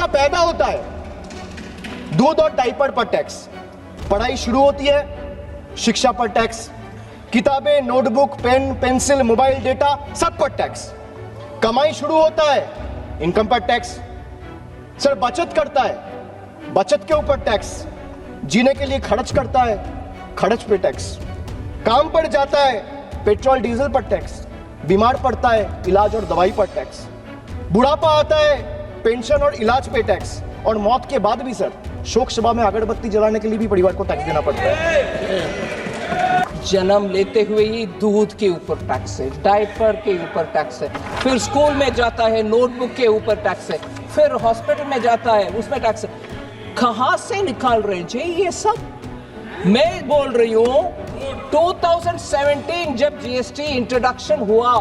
बच्चा पैदा होता है, दूध और डायपर पर टैक्स, पढ़ाई शुरू होती है, शिक्षा पर टैक्स, किताबें, notebook, pen, pencil, mobile data, सब पर टैक्स। कमाई शुरू होता है, इनकम पर टैक्स। सर बचत करता है, बचत के ऊपर टैक्स। जीने के लिए खर्च करता है, खर्च पे टैक्स। काम पर जाता है, पेट्रोल डीजल पर टैक्स। बीमार पड़ता है, इलाज और दवाई पर टैक्स। बुढ़ापा आता है, पेंशन और इलाज पे टैक्स। और मौत के बाद भी सर शोक सभा में अगरबत्ती जलाने के लिए भी परिवार को टैक्स देना पड़ता है। जन्म लेते हुए ही दूध के ऊपर टैक्स है, डायपर के ऊपर टैक्स है, फिर स्कूल में जाता है नोटबुक के ऊपर टैक्स है, फिर हॉस्पिटल में जाता है उसमें टैक्स है। कहां से निकाल रहे हैं जी ये सब? मैं बोल रही हूं 2017 जब जीएसटी इंट्रोडक्शन हुआ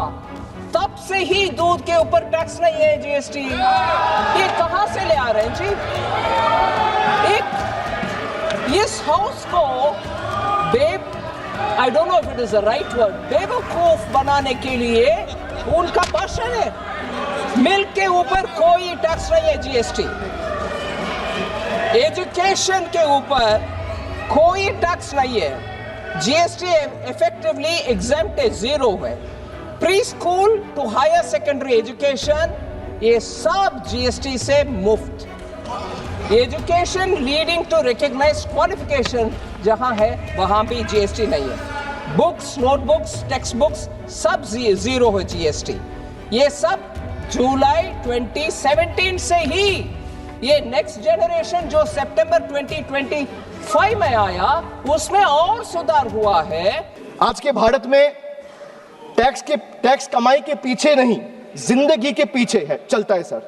तब से ही दूध के ऊपर टैक्स नहीं है जीएसटी। ये कहां से ले आ रहे हैं जी? एक इस हाउस को I don't know if it is the right word, बेवकूफ बनाने के लिए उनका भाषण है। मिल्क के ऊपर कोई टैक्स नहीं है जीएसटी, एजुकेशन के ऊपर कोई टैक्स नहीं है, जीएसटी इफेक्टिवली एग्जेम्प्ट है, जीरो है। Pre school to higher secondary education ये सब जीएसटी से मुफ्त। Education leading to recognised qualification जहां है वहां भी जीएसटी नहीं है। बुक्स, नोटबुक्स, टेक्स्ट बुक्स सब जीरो है जीएसटी। ये सब जुलाई 2017 से ही ये नेक्स्ट जनरेशन जो सितंबर 2025 में आया उसमें और सुधार हुआ है। आज के भारत में टैक्स कमाई के पीछे नहीं, जिंदगी के पीछे है, चलता है sir.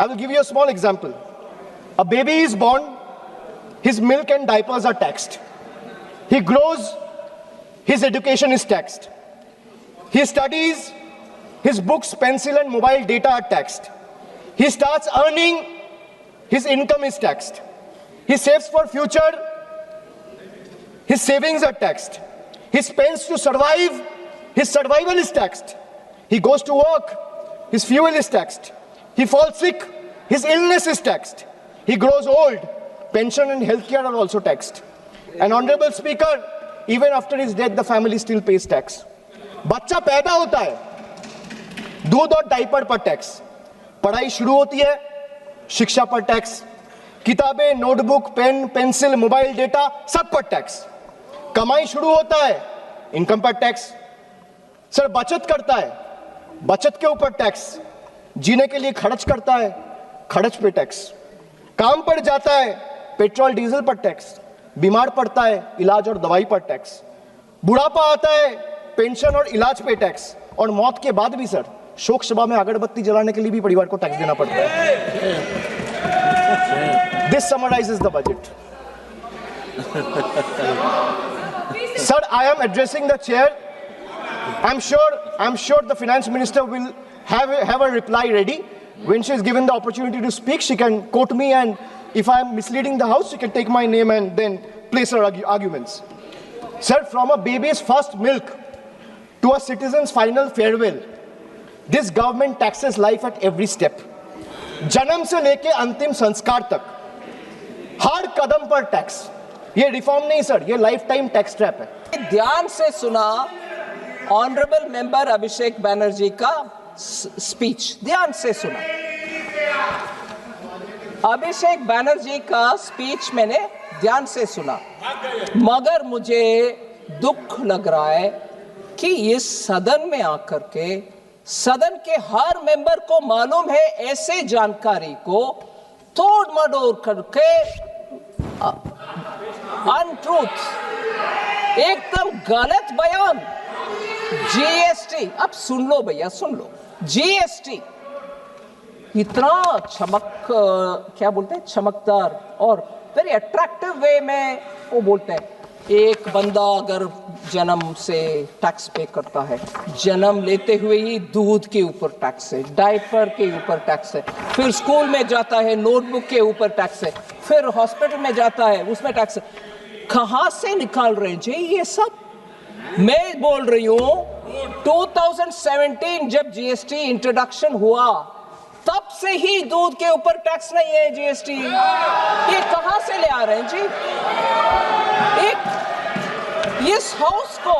I will give you a small example. A baby is born, his milk and diapers are taxed. He grows, his education is taxed. He studies, his books, pencil and mobile data are taxed. He starts earning, his income is taxed. He saves for future, his savings are taxed. He spends to survive, his survival is taxed. He goes to work, his fuel is taxed. He falls sick, his illness is taxed. He grows old, pension and healthcare are also taxed. And Honorable Speaker, even after his death, the family still pays tax. बच्चा पैदा होता है, दूध और diaper पर tax, पढ़ाई शुरू होती है, शिक्षा पर टैक्स, किताबें, notebook, pen, pencil, mobile data, सब पर टैक्स। कमाई शुरू होता है, इनकम पर टैक्स। सर बचत करता है, बचत के ऊपर टैक्स। जीने के लिए खर्च करता है, खर्च पे टैक्स। काम पर जाता है, पेट्रोल डीजल पर टैक्स। बीमार पड़ता है, इलाज और दवाई पर टैक्स। बुढ़ापा आता है, पेंशन और इलाज पे टैक्स। और मौत के बाद भी सर शोक सभा में अगरबत्ती जलाने के लिए भी परिवार को टैक्स देना पड़ता है। This summarises the budget. Sir, I am addressing the chair. I'm sure the finance minister will have a reply ready. When she is given the opportunity to speak, she can quote me, and if I am misleading the house, she can take my name and then place her arguments. Sir, from a baby's first milk to a citizen's final farewell, this government taxes life at every step. जन्म से लेके अंतिम संस्कार तक हर कदम पर tax. ये reform नहीं sir, ये लाइफ टाइम टैक्स ट्रैप है। ध्यान से सुना ऑनरेबल मेंबर अभिषेक बैनर्जी का स्पीच, ध्यान से सुना। अभिषेक बैनर्जी का स्पीच मैंने ध्यान से सुना, मगर मुझे दुख लग रहा है कि इस सदन में आकर के सदन के हर मेंबर को मालूम है ऐसे जानकारी को तोड़ मडोड़ करके अनट्रूथ, एकदम गलत बयान। जीएसटी, अब सुन लो भैया, सुन लो। जीएसटी इतना क्या बोलते हैं, चमकदार और वेरी अट्रैक्टिव वे में वो बोलते हैं। एक बंदा अगर जन्म से टैक्स पे करता है, जन्म लेते हुए ही दूध के ऊपर टैक्स है, डायपर के ऊपर टैक्स है, फिर स्कूल में जाता है नोटबुक के ऊपर टैक्स है, फिर हॉस्पिटल में जाता है उसमें टैक्स है। कहां से निकाल रहे हैं जी ये सब? मैं बोल रही हूं 2017 जब जीएसटी इंट्रोडक्शन हुआ तब से ही दूध के ऊपर टैक्स नहीं है जीएसटी। ये कहां से ले आ रहे हैं जी? एक इस हाउस को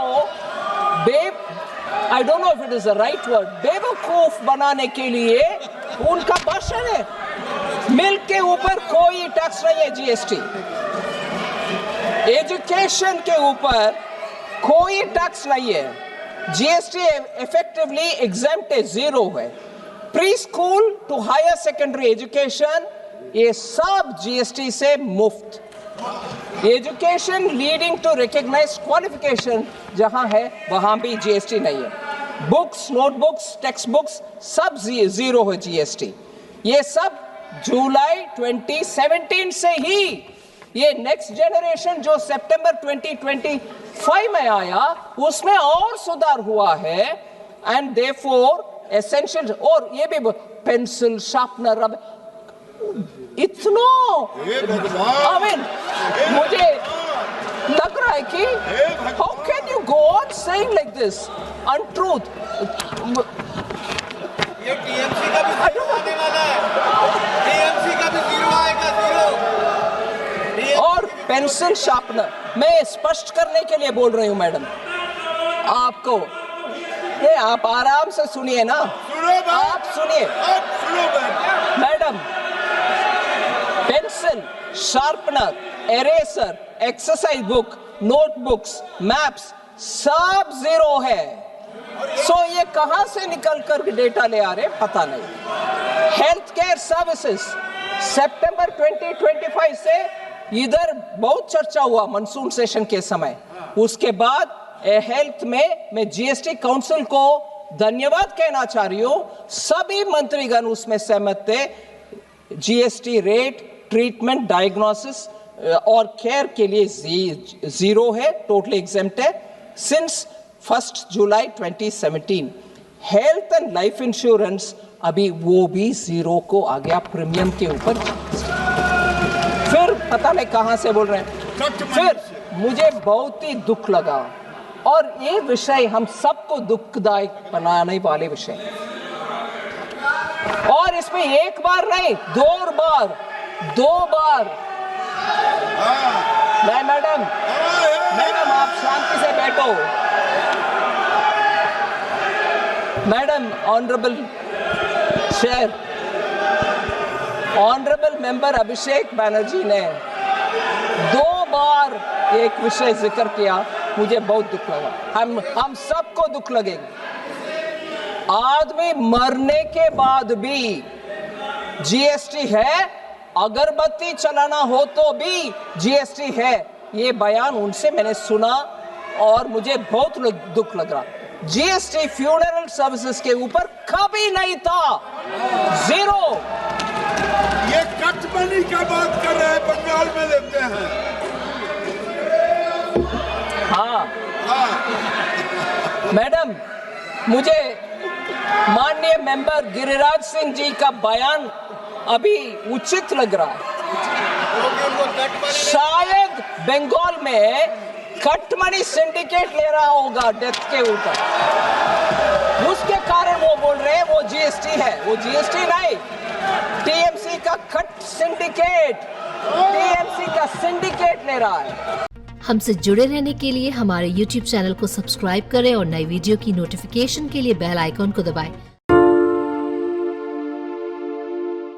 I don't know if it is the right word, बेवकूफ बनाने के लिए उनका भाषण है। मिल्क के ऊपर कोई टैक्स नहीं है जीएसटी। एजुकेशन के ऊपर कोई टैक्स नहीं है। जीएसटी इफेक्टिवली एग्जेम्प्ट है, जीरो है। Pre school to higher secondary education ये सब जीएसटी से मुफ्त। Education leading to recognised qualification जहां है वहां भी जीएसटी नहीं है। बुक्स, नोटबुक्स, टेक्स्ट बुक्स सब जीरो है जीएसटी। ये सब जुलाई 2017 से ही, ये नेक्स्ट जनरेशन जो सितंबर 2025 में आया उसमें और सुधार हुआ है। एंड देयरफॉर एसेंशियल, और ये भी पेंसिल, शार्पनर, रबर, इतना आई मीन मुझे लग रहा है कि how can you go on saying like this untruth. ये टीएमसी का भी जीरो आने वाला है, टीएमसी का भी जीरो आएगा, जीरो। और पेंसिल शार्पनर मैं स्पष्ट करने के लिए बोल रही हूं मैडम आपको, ये आप आराम से सुनिए ना, आप सुनिए madam. Pencil, sharpener, eraser, exercise book, notebooks, maps सब जीरो है। सो ये कहां से निकल कर डेटा ले आ रहे पता नहीं। हेल्थ केयर सर्विसेज सितंबर 2025 से इधर बहुत चर्चा हुआ मानसून सेशन के समय। उसके बाद हेल्थ में मैं जीएसटी काउंसिल को धन्यवाद कहना चाह रही हूं। सभी मंत्रीगण उसमें सहमत थे। जीएसटी रेट ट्रीटमेंट, डायग्नोसिस और केयर के लिए जीरो है, टोटली एग्जेम्प्ट है since 1 July 2017। Health and life insurance अभी वो भी जीरो को आ गया प्रीमियम के ऊपर। फिर पता नहीं कहां से बोल रहे हैं। फिर मुझे बहुत ही दुख लगा, और ये विषय हम सबको दुखदायक बनाने वाले विषय, और इसमें एक बार नहीं दो बार नहीं मैडम, मैडम आप शांति से बैठो। Madam, honourable chair, honourable member Abhishek Banerjee ने 2 बार एक विषय जिक्र किया, मुझे बहुत दुख लगा। हम सबको दुख लगेगा। आदमी मरने के बाद भी जीएसटी है, अगरबत्ती चलाना हो तो भी जीएसटी है। ये बयान उनसे मैंने सुना और मुझे बहुत दुख लग रहा। जीएसटी फ्यूनरल सर्विसेज के ऊपर कभी नहीं था, जीरो। ये कटमनी का बात कर रहे हैं, बंगाल में लेते हैं। हाँ मैडम, मुझे माननीय मेंबर गिरिराज सिंह जी का बयान अभी उचित लग रहा है। शायद बंगाल में कटमनी सिंडिकेट ले रहा होगा डेथ के ऊपर, उसके कारण वो बोल रहे हैं वो जीएसटी है। वो जीएसटी नहीं, टीएमसी का कट सिंडिकेट, टीएमसी का सिंडिकेट ले रहा है। हमसे जुड़े रहने के लिए हमारे YouTube चैनल को सब्सक्राइब करें और नई वीडियो की नोटिफिकेशन के लिए बेल आइकॉन को दबाएं।